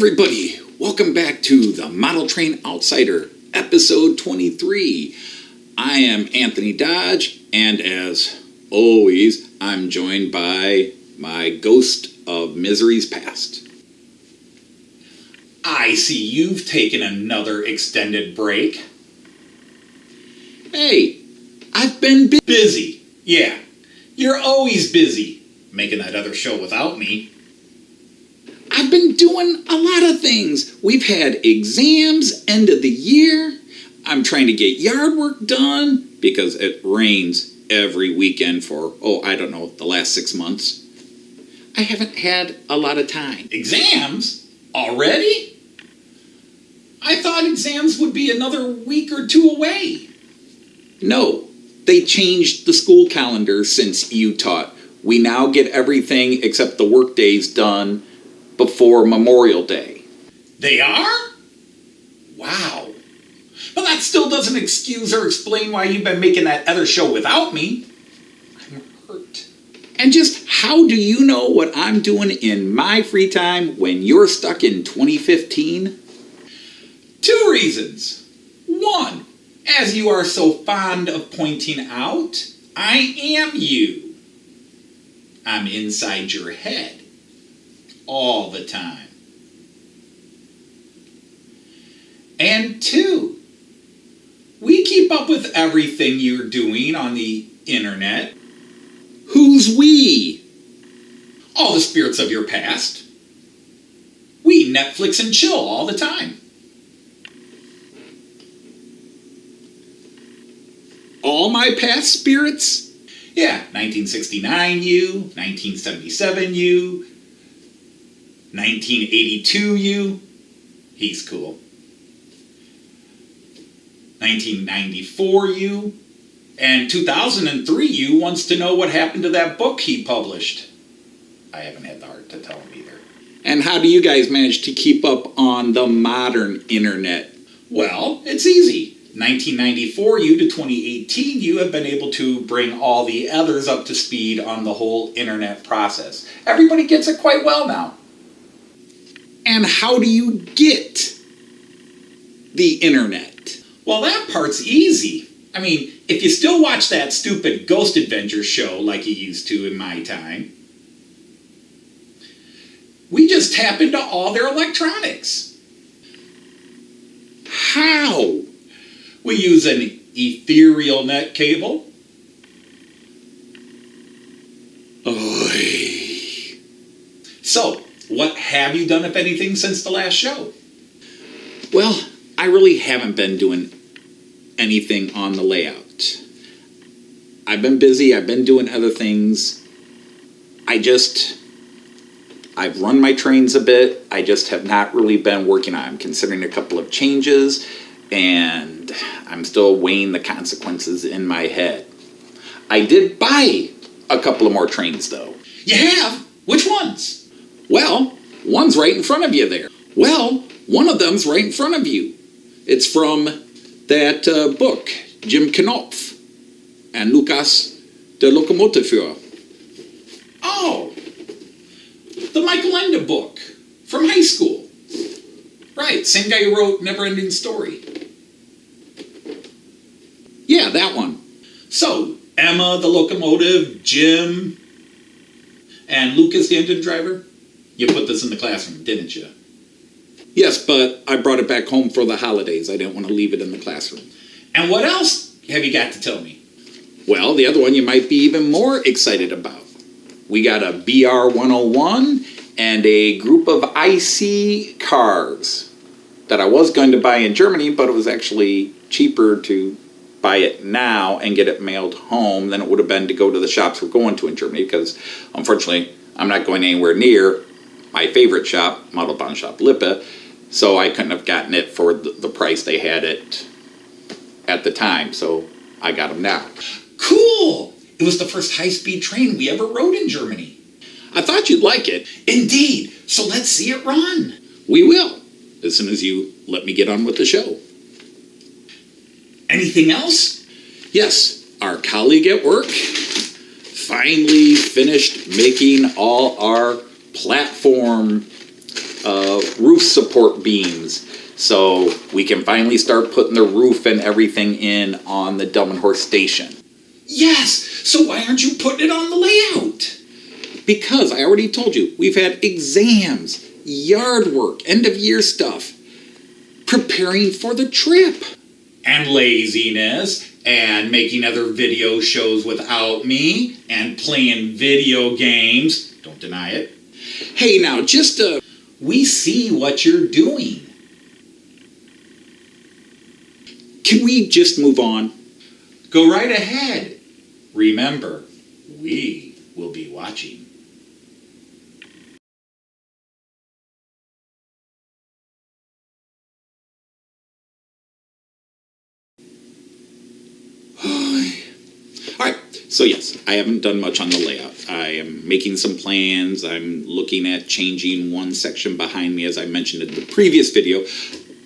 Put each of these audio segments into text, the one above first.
everybody, welcome back to the Model Train Outsider, episode 23. I am Anthony Dodge, and as always, I'm joined by my ghost of miseries past. I see you've taken another extended break. Hey, I've been Busy. Yeah, you're always busy, making that other show without me. I've been doing a lot of things. We've had exams, end of the year. I'm trying to get yard work done because it rains every weekend for, the last 6 months. I haven't had a lot of time. Exams? Already? I thought exams would be another week or two away. No, they changed the school calendar since you taught. We now get everything except the work days done before Memorial Day. They are? Wow. But that still doesn't excuse or explain why you've been making that other show without me. I'm hurt. And just how do you know what I'm doing in my free time when you're stuck in 2015? 2 reasons. 1, as you are so fond of pointing out, I am you. I'm inside your head. All the time. And 2, we keep up with everything you're doing on the internet. Who's we? All the spirits of your past. We Netflix and chill all the time. All my past spirits? Yeah, 1969 you, 1977 you, 1982 you, he's cool. 1994 you, and 2003 you wants to know what happened to that book he published. I haven't had the heart to tell him either. And how do you guys manage to keep up on the modern internet? Well, it's easy. 1994 you to 2018 you have been able to bring all the others up to speed on the whole internet process. Everybody gets it quite well now. And how do you get the internet? Well, that part's easy. I mean, if you still watch that stupid Ghost Adventures show like you used to in my time, we just tap into all their electronics. How? We use an ethereal net cable. Oy. So, what have you done, if anything, since the last show? Well, I really haven't been doing anything on the layout. I've been busy, I've been doing other things. I've run my trains a bit. I just have not really been working on it. I'm considering a couple of changes, and I'm still weighing the consequences in my head. I did buy a couple of more trains, though. You have? Which ones? Well, one's right in front of you there. Well, one of them's right in front of you. It's from that book, Jim Knopf and Lucas der Lokomotivführer. Oh, the Michael Ende book from high school. Right, same guy who wrote Never-Ending Story. Yeah, that one. So, Emma the locomotive, Jim, and Lucas the engine driver? You put this in the classroom, didn't you? Yes, but I brought it back home for the holidays. I didn't want to leave it in the classroom. And what else have you got to tell me? Well, the other one you might be even more excited about. We got a BR 101 and a group of IC cars that I was going to buy in Germany, but it was actually cheaper to buy it now and get it mailed home than it would have been to go to the shops we're going to in Germany, because unfortunately I'm not going anywhere near my favorite shop, Model Bond Shop Lippe, so I couldn't have gotten it for the price they had it at the time, so I got them now. Cool! It was the first high-speed train we ever rode in Germany. I thought you'd like it. Indeed! So let's see it run. We will, as soon as you let me get on with the show. Anything else? Yes, our colleague at work finally finished making all our platform roof support beams, so we can finally start putting the roof and everything in on the Delmenhorst station. Yes! So why aren't you putting it on the layout? Because I already told you, we've had exams, yard work, end of year stuff, preparing for the trip. And laziness, and making other video shows without me, and playing video games. Don't deny it. Hey now, We see what you're doing. can we just move on? Go right ahead. Remember, we will be watching. Alright, so yes, I haven't done much on the layout. I am making some plans. I'm looking at changing one section behind me, as I mentioned in the previous video.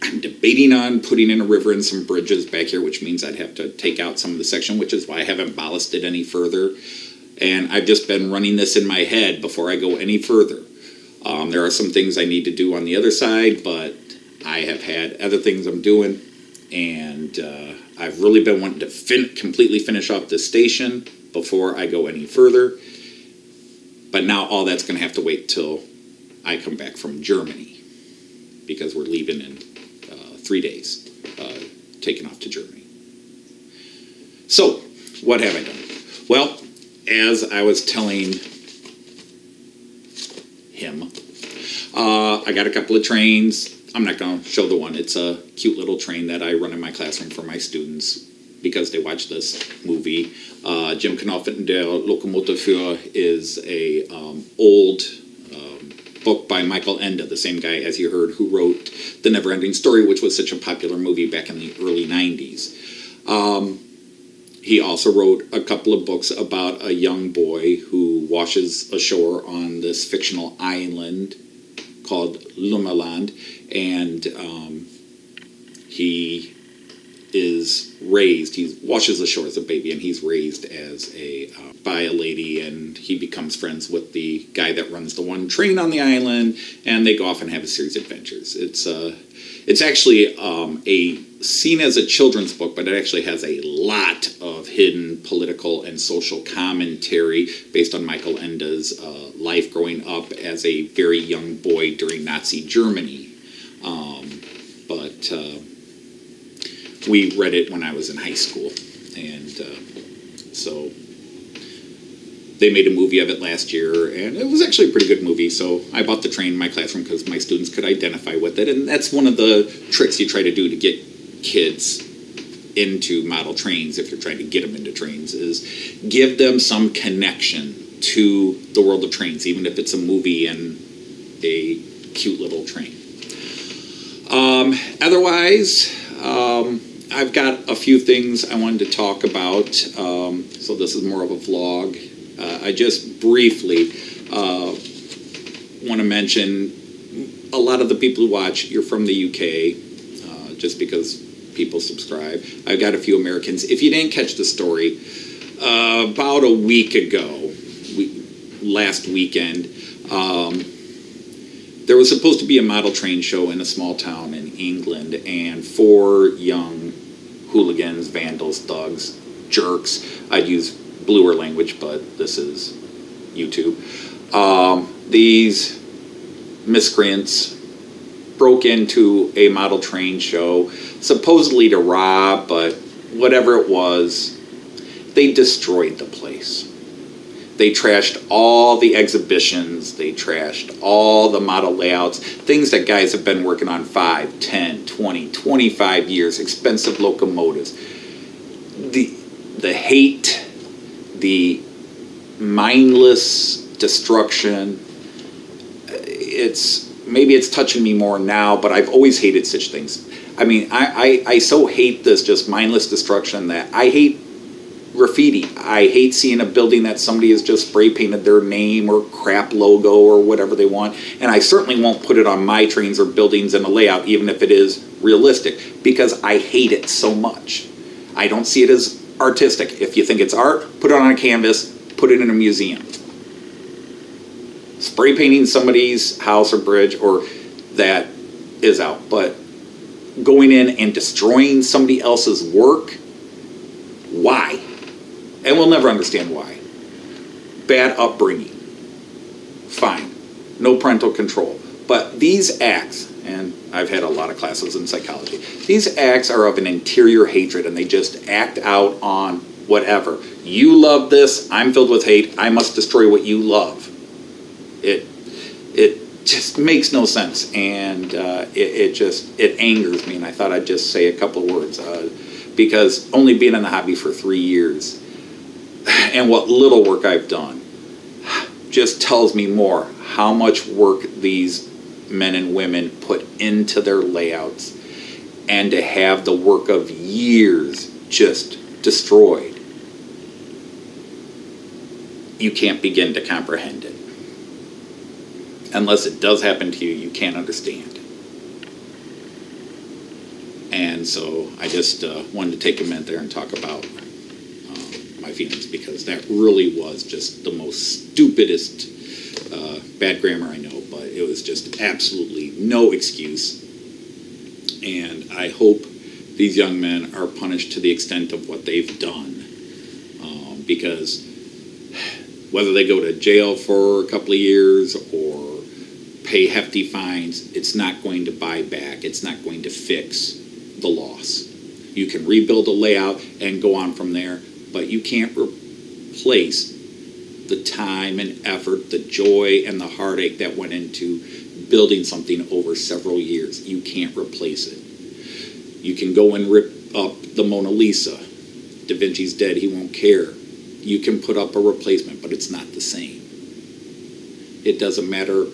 I'm debating on putting in a river and some bridges back here, which means I'd have to take out some of the section, which is why I haven't ballasted any further. And I've just been running this in my head before I go any further. There are some things I need to do on the other side, but I have had other things I'm doing, and I've really been wanting to completely finish off this station before I go any further. But now all that's going to have to wait till I come back from Germany, because we're leaving in 3 days, taking off to Germany. So, what have I done? Well, as I was telling him, I got a couple of trains. I'm not going to show the one. It's a cute little train that I run in my classroom for my students because they watch this movie. Jim Knauften, der Lokomotivführer, is a old book by Michael Ende, the same guy, as you heard, who wrote The Never-Ending Story, which was such a popular movie back in the early 90s. He also wrote a couple of books about a young boy who washes ashore on this fictional island called Lummerland, and he washes ashore as a baby, and he's raised as by a lady, and he becomes friends with the guy that runs the one train on the island, and they go off and have a series of adventures. It's actually seen as a children's book, but it actually has a lot of hidden political and social commentary based on Michael Ende's life growing up as a very young boy during Nazi Germany. But we read it when I was in high school, and so they made a movie of it last year, and it was actually a pretty good movie. So I bought the train in my classroom because my students could identify with it, and that's one of the tricks you try to do to get kids into model trains, if you're trying to get them into trains, is give them some connection to the world of trains, even if it's a movie and a cute little train. Otherwise, I've got a few things I wanted to talk about, so this is more of a vlog. I just briefly want to mention a lot of the people who watch, you're from the UK, just because people subscribe. I've got a few Americans. If you didn't catch the story, about a week ago, last weekend, there was supposed to be a model train show in a small town in England, and 4 young hooligans, vandals, thugs, jerks, I'd use bluer language, but this is YouTube. These miscreants broke into a model train show, supposedly to rob, but whatever it was, they destroyed the place. They trashed all the exhibitions, they trashed all the model layouts, things that guys have been working on 5, 10, 20, 25 years, expensive locomotives. The hate, the mindless destruction, maybe it's touching me more now, but I've always hated such things. I mean, I so hate this just mindless destruction that I hate graffiti. I hate seeing a building that somebody has just spray painted their name or crap logo or whatever they want, and I certainly won't put it on my trains or buildings in a layout, even if it is realistic, because I hate it so much. I don't see it as artistic. If you think it's art, put it on a canvas, put it in a museum. Spray painting somebody's house or bridge or that is out. But going in and destroying somebody else's work, why? And we'll never understand why. Bad upbringing. Fine. No parental control. But these acts, and I've had a lot of classes in psychology, these acts are of an interior hatred, and they just act out on whatever. You love this, I'm filled with hate, I must destroy what you love. It just makes no sense, and it angers me, and I thought I'd just say a couple words, because only being in the hobby for 3 years, and what little work I've done, just tells me more how much work these men and women put into their layouts, and to have the work of years just destroyed. You can't begin to comprehend it. Unless it does happen to you, you can't understand. And so I just wanted to take a minute there and talk about my feelings, because that really was just the most stupidest, bad grammar I know, but it was just absolutely no excuse. And I hope these young men are punished to the extent of what they've done, because whether they go to jail for a couple of years or pay hefty fines, it's not going to buy back, it's not going to fix the loss. You can rebuild a layout and go on from there, but you can't replace the time and effort, the joy and the heartache that went into building something over several years. You can't replace it. You can go and rip up the Mona Lisa. Da Vinci's dead, he won't care. You can put up a replacement, but it's not the same. It doesn't matter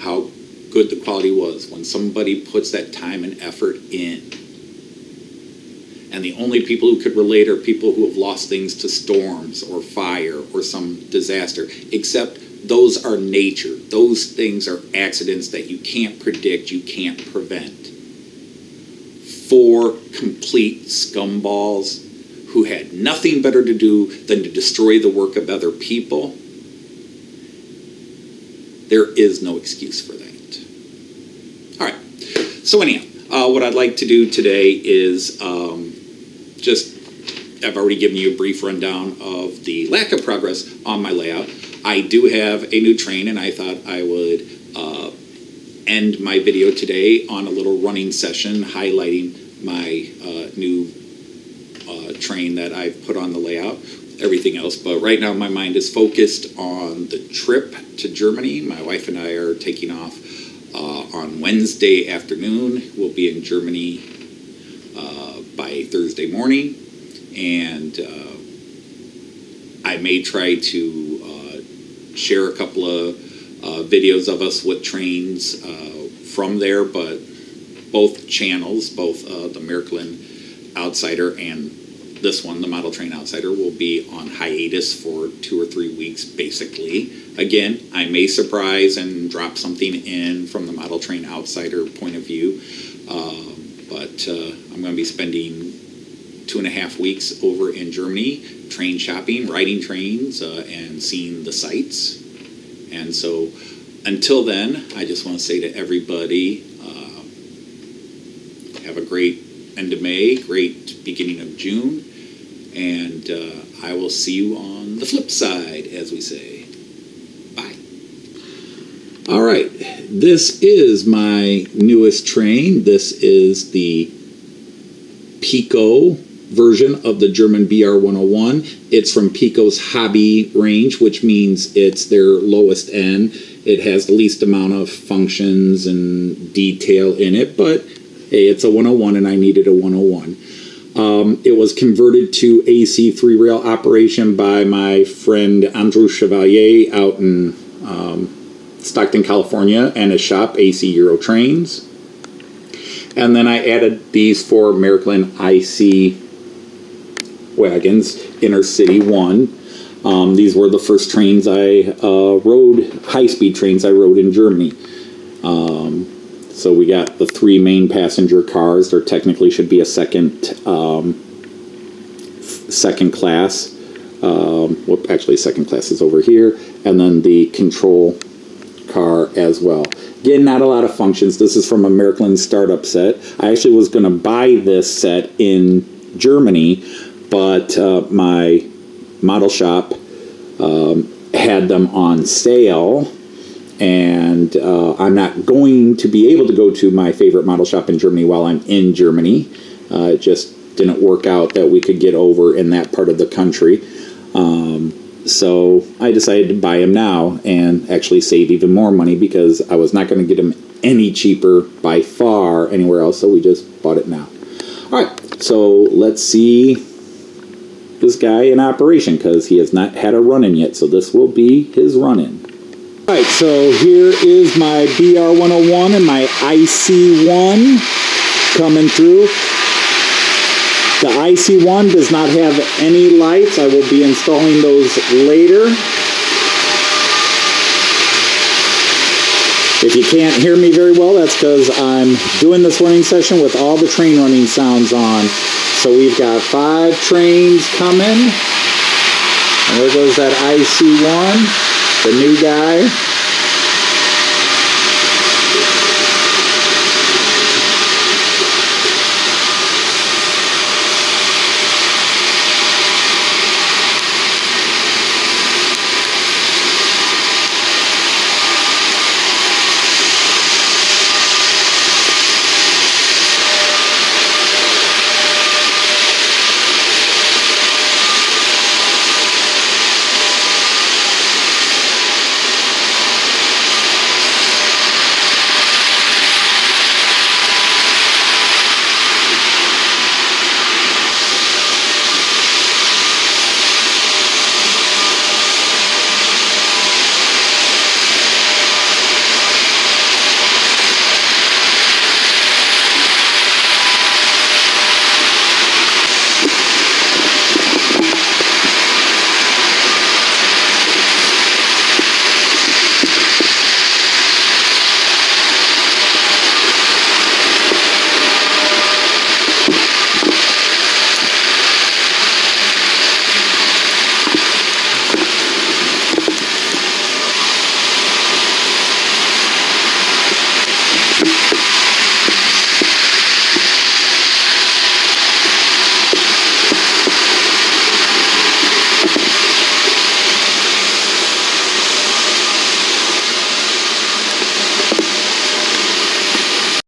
how good the quality was. When somebody puts that time and effort in, and the only people who could relate are people who have lost things to storms or fire or some disaster, except those are nature. Those things are accidents that you can't predict, you can't prevent. 4 complete scumballs who had nothing better to do than to destroy the work of other people. There is no excuse for that. All right. So anyhow, what I'd like to do today is I've already given you a brief rundown of the lack of progress on my layout. I do have a new train, and I thought I would end my video today on a little running session highlighting my new train that I've put on the layout, everything else. But right now my mind is focused on the trip to Germany. My wife and I are taking off on Wednesday afternoon. We'll be in Germany by Thursday morning, and I may try to share a couple of videos of us with trains from there, but both channels, both the Miracle Outsider and this one, the Model Train Outsider, will be on hiatus for 2 or 3 weeks, basically. Again, I may surprise and drop something in from the Model Train Outsider point of view, but I'm going to be spending 2.5 weeks over in Germany, train shopping, riding trains, and seeing the sights. And so, until then, I just want to say to everybody, have a great end of May, great beginning of June, and I will see you on the flip side, as we say. Bye. All right, this is my newest train. This is the Pico version of the German BR101. It's from Pico's hobby range, which means it's their lowest end. It has the least amount of functions and detail in it, but hey, it's a 101 and I needed a 101. It was converted to AC 3-rail operation by my friend Andrew Chevalier out in Stockton, California, and his shop, AC Euro Trains. And then I added these 4 Miracle IC wagons, Intercity 1. These were the first trains I rode, high-speed trains I rode in Germany. So we got the 3 main passenger cars. There technically should be a second class. Actually, second class is over here. And then the control car as well. Again, not a lot of functions. This is from a Miracle Startup set. I actually was going to buy this set in Germany, but my model shop had them on sale, and I'm not going to be able to go to my favorite model shop in Germany while I'm in Germany. It just didn't work out that we could get over in that part of the country. So I decided to buy them now and actually save even more money because I was not going to get them any cheaper by far anywhere else, so we just bought it now. All right, so let's see this guy in operation because he has not had a run-in yet, so this will be his run-in. All right, so here is my BR101 and my IC1 coming through. The IC1 does not have any lights. I will be installing those later. If you can't hear me very well, that's because I'm doing this running session with all the train running sounds on. So we've got 5 trains coming. And there goes that IC1, the new guy.